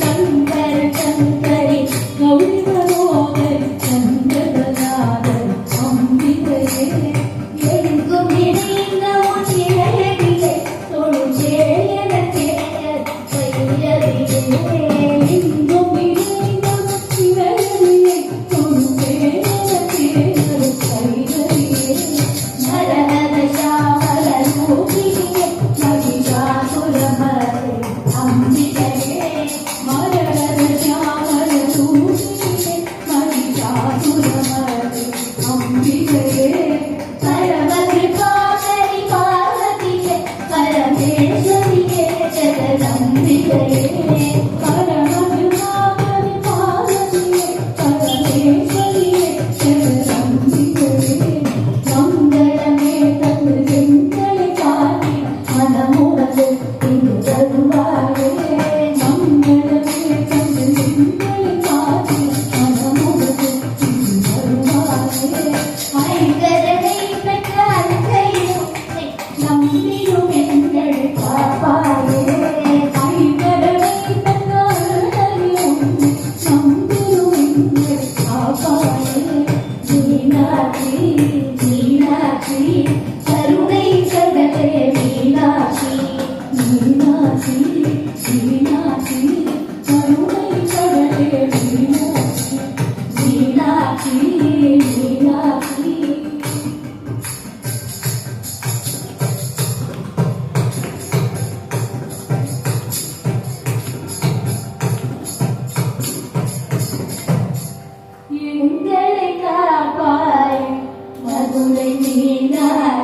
சங்கரன் சங்கரி கௌரி மனோகரி சந்திரகலாடரி அம்பிகையே எங்கும் இணைந்த உன்னிலையே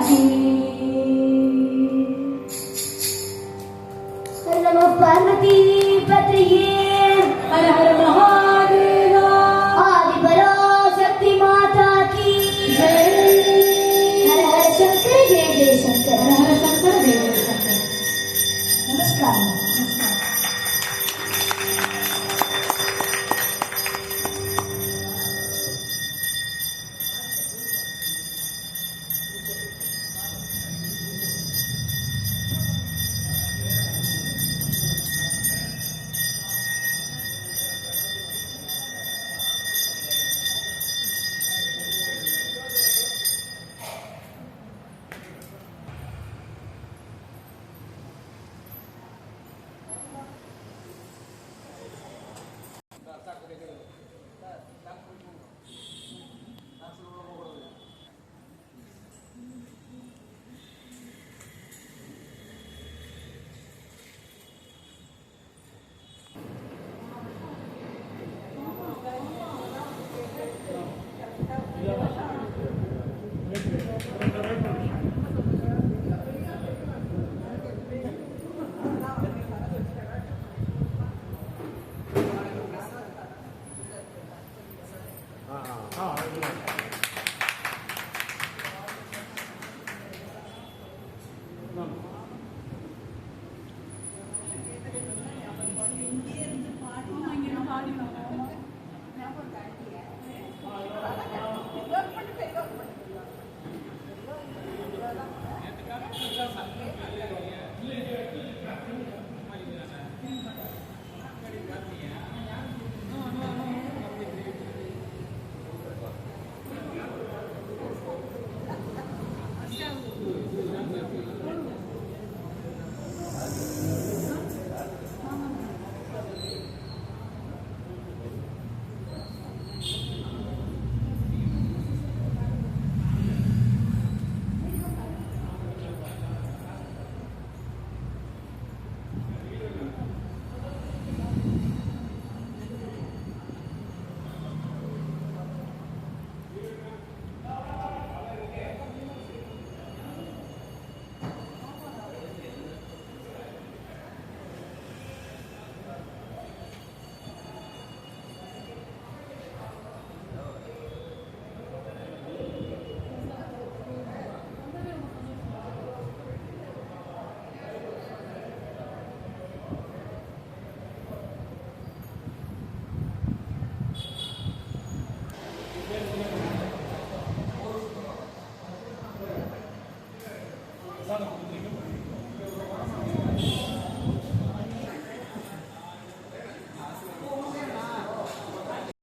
की नमो पार्वती पत्रिये हर हर महादेव आदि पराशक्ति माता की जय हर हर शंकर जय जय शंकर हर हर शंकर देव शंकर नमस्कार